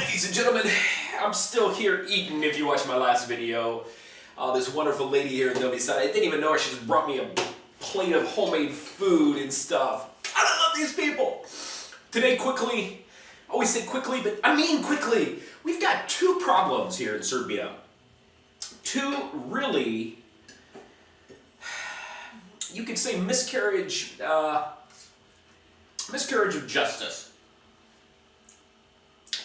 Ladies and gentlemen, I'm still here eating. If you watched my last video, this wonderful lady here in Novi Sad, I didn't even know her. She just brought me a plate of homemade food and stuff. I love these people. Today, quickly, I always say quickly, but I mean quickly. We've got two problems here in Serbia. Two really, you could say miscarriage of justice.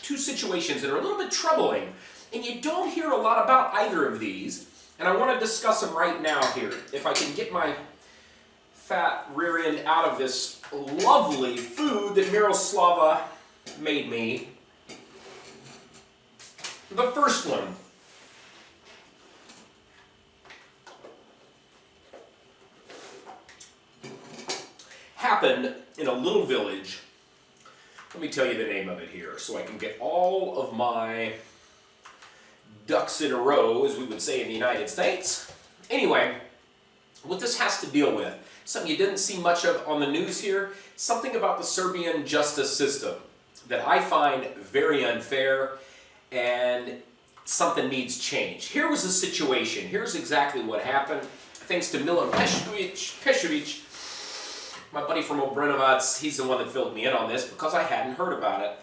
Two situations that are a little bit troubling, and you don't hear a lot about either of these, and I want to discuss them right now here. If I can get my fat rear end out of this lovely food that Miroslava made me. The first one. Happened in a little village. Let me tell you the name of it here so I can get all of my ducks in a row, as we would say in the United States. Anyway, what this has to deal with, something you didn't see much of on the news here, something about the Serbian justice system that I find very unfair and something needs change. Here was the situation. Here's exactly what happened. Thanks to Milan Pešović, my buddy from Obrenovac, he's the one that filled me in on this because I hadn't heard about it.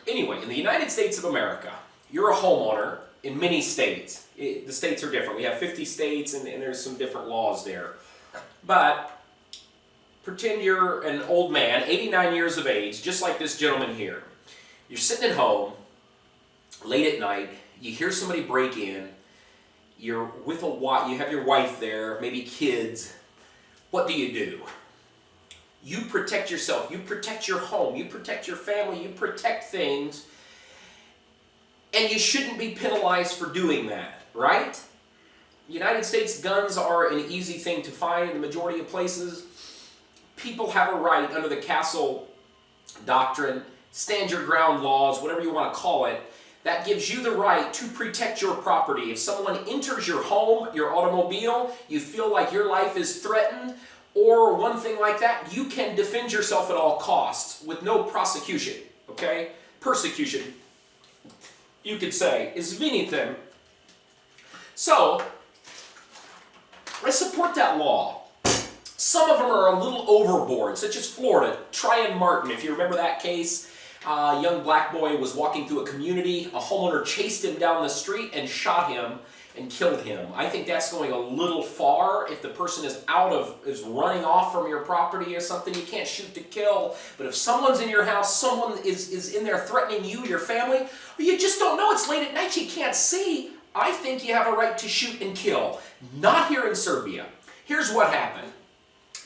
Anyway, in the United States of America, you're a homeowner in many states. The states are different. We have 50 states and there's some different laws there. But pretend you're an old man, 89 years of age, just like this gentleman here. You're sitting at home, late at night, you hear somebody break in, you're with you have your wife there, maybe kids. What do? You protect yourself, you protect your home, you protect your family, you protect things, and you shouldn't be penalized for doing that, right? United States guns are an easy thing to find in the majority of places. People have a right under the Castle Doctrine, stand your ground laws, whatever you want to call it, that gives you the right to protect your property. If someone enters your home, your automobile, you feel like your life is threatened, or one thing like that, you can defend yourself at all costs with no prosecution, okay? Persecution, you could say, izvinite. So, I support that law. Some of them are a little overboard, such as Florida. Tryon Martin, if you remember that case, a young black boy was walking through a community. A homeowner chased him down the street and shot him and killed him. I think that's going a little far. If the person is running off from your property or something, you can't shoot to kill. But if someone's in your house, someone is in there threatening you, your family, or you just don't know, it's late at night, you can't see, I think you have a right to shoot and kill. Not here in Serbia. Here's what happened.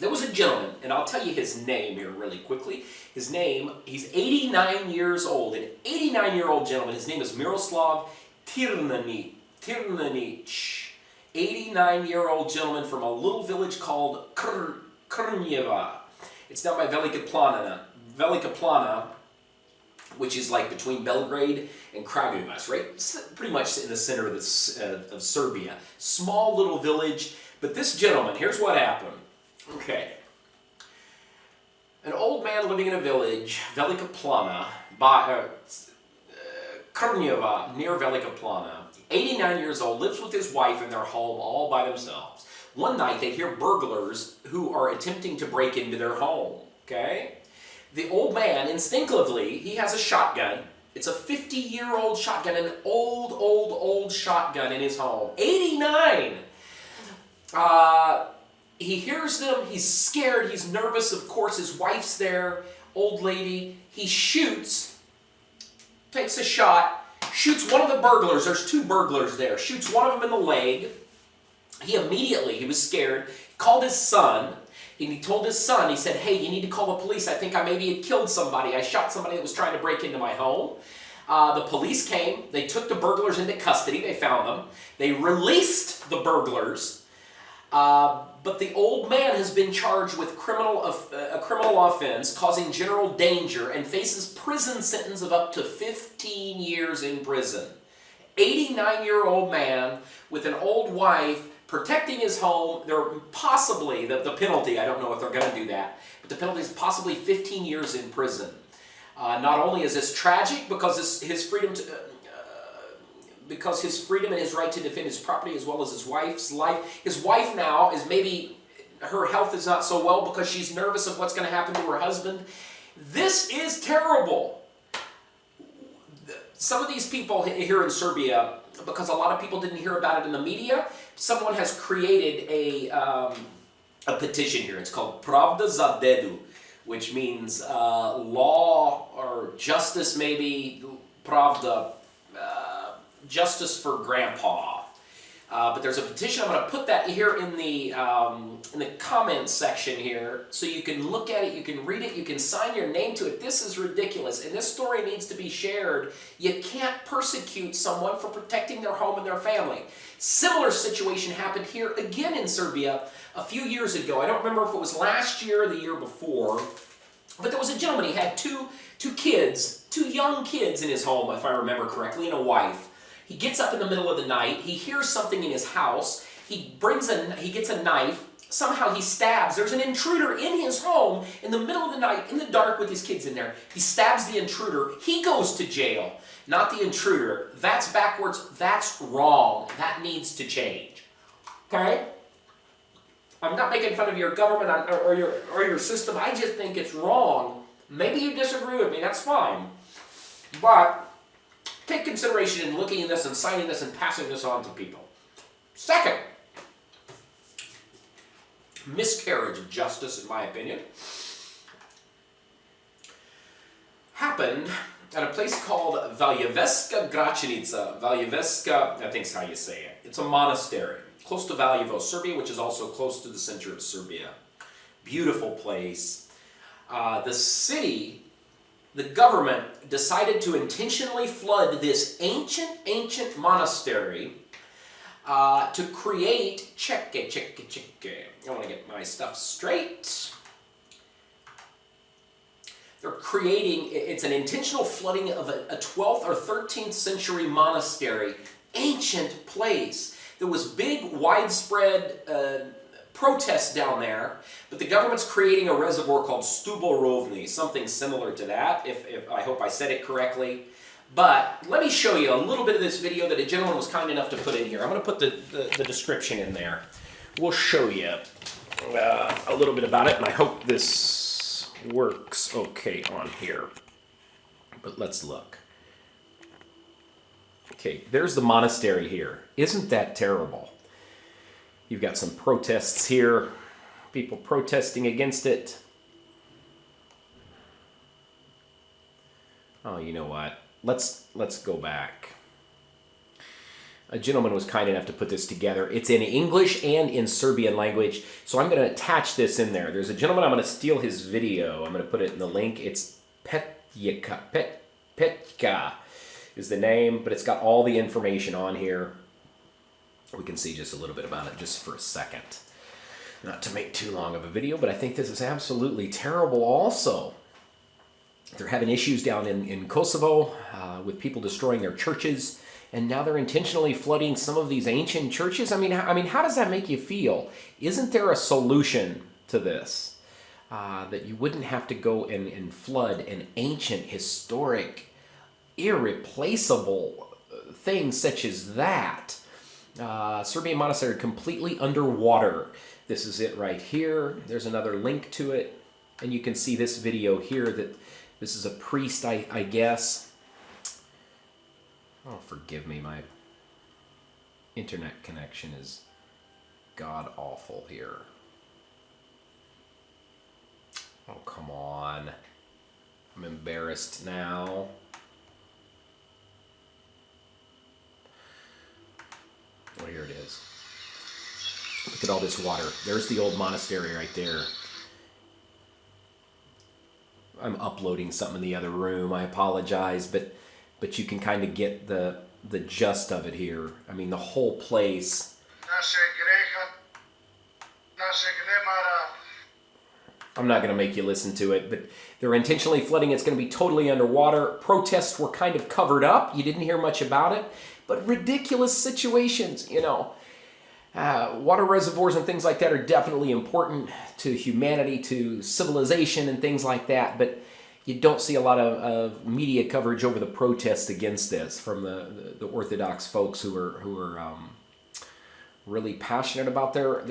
There was a gentleman, and I'll tell you his name here really quickly. His name, he's 89 years old, an 89-year-old gentleman. His name is Miroslav Tirnanic. 89-year-old gentleman from a little village called Krnjeva. It's down by Velika Plana, which is like between Belgrade and Kragujevac, right? It's pretty much in the center of Serbia. Small little village, but this gentleman, here's what happened. Okay. An old man living in a village, Velika Plana, Krnjeva, near Velika Plana, 89 years old, lives with his wife in their home all by themselves. One night they hear burglars who are attempting to break into their home, okay? The old man, instinctively, he has a shotgun. It's a 50-year-old shotgun, an old shotgun in his home. 89! He hears them, he's scared, he's nervous, of course, his wife's there, old lady. He shoots, takes a shot, shoots one of the burglars, there's two burglars there, shoots one of them in the leg. He was scared, called his son, and he told his son, he said, hey, you need to call the police, I think I maybe had killed somebody, I shot somebody that was trying to break into my home. The police came, they took the burglars into custody, they found them, they released the burglars. But the old man has been charged with a criminal offense causing general danger and faces prison sentence of up to 15 years in prison. 89-year-old man with an old wife protecting his home. They're possibly, the penalty, I don't know if they're going to do that, but the penalty is possibly 15 years in prison. Not only is this tragic because his freedom to, because his freedom and his right to defend his property as well as his wife's life. His wife now is maybe her health is not so well because she's nervous of what's going to happen to her husband. This is terrible. Some of these people here in Serbia, because a lot of people didn't hear about it in the media, someone has created a petition here. It's called Pravda za dedu, which means law or justice, maybe, pravda, justice for grandpa. But there's a petition. I'm going to put that here in the comments section here so you can look at it, you can read it, you can sign your name to it. This is ridiculous, and this story needs to be shared. You can't persecute someone for protecting their home and their family. Similar situation happened here again in Serbia a few years ago. I don't remember if it was last year or the year before, but there was a gentleman. He had two kids, two young kids in his home, if I remember correctly, and a wife. He gets up in the middle of the night. He hears something in his house. He gets a knife. Somehow he stabs. There's an intruder in his home in the middle of the night, in the dark with his kids in there. He stabs the intruder. He goes to jail, not the intruder. That's backwards. That's wrong. That needs to change. Okay? I'm not making fun of your government or your system. I just think it's wrong. Maybe you disagree with me. That's fine. But take consideration in looking at this and signing this and passing this on to people. Second, miscarriage of justice, in my opinion, happened at a place called Valjeveska Gračanica. Valjeveska, I think is how you say it. It's a monastery close to Valjevo, Serbia, which is also close to the center of Serbia. Beautiful place. The government decided to intentionally flood this ancient monastery to create, I want to get my stuff straight. They're creating, it's an intentional flooding of a 12th or 13th century monastery, ancient place. There was big, widespread protests down there, but the government's creating a reservoir called Stuborovny, something similar to that, if I hope I said it correctly. But let me show you a little bit of this video that a gentleman was kind enough to put in here. I'm going to put the description in there. We'll show you a little bit about it, and I hope this works okay on here. But let's look. Okay, there's the monastery here. Isn't that terrible? You've got some protests here, people protesting against it. Oh, you know what? Let's go back. A gentleman was kind enough to put this together. It's in English and in Serbian language, so I'm going to attach this in there. There's a gentleman, I'm going to steal his video. I'm going to put it in the link. It's Petka is the name, but it's got all the information on here. We can see just a little bit about it just for a second. Not to make too long of a video, but I think this is absolutely terrible also. They're having issues down in Kosovo with people destroying their churches, and now they're intentionally flooding some of these ancient churches. I mean, how does that make you feel? Isn't there a solution to this? That you wouldn't have to go and flood an ancient, historic, irreplaceable thing such as that. Serbian monastery completely underwater. This is it right here. There's another link to it. And you can see this video here that this is a priest, I guess. Oh, forgive me. My internet connection is god-awful here. Oh, come on. I'm embarrassed now. Oh, here it is. Look at all this water. There's the old monastery right there. I'm uploading something in the other room. I apologize, but you can kind of get the gist of it here. I mean, the whole place. I'm not going to make you listen to it, but they're intentionally flooding. It's going to be totally underwater. Protests were kind of covered up. You didn't hear much about it. But ridiculous situations, you know. Water reservoirs and things like that are definitely important to humanity, to civilization and things like that. But you don't see a lot of media coverage over the protests against this from the Orthodox folks who are really passionate about their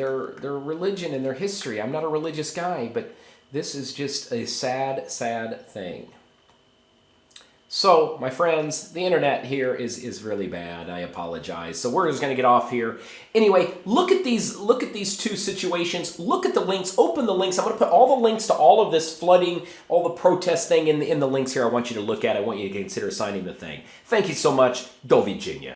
religion and their history. I'm not a religious guy, but this is just a sad, sad thing. So, my friends, the internet here is really bad. I apologize. So we're just going to get off here. Anyway, look at these two situations. Look at the links. Open the links. I'm going to put all the links to all of this flooding, all the protest thing in the links here. I want you to look at. I want you to consider signing the thing. Thank you so much. Do Virginia.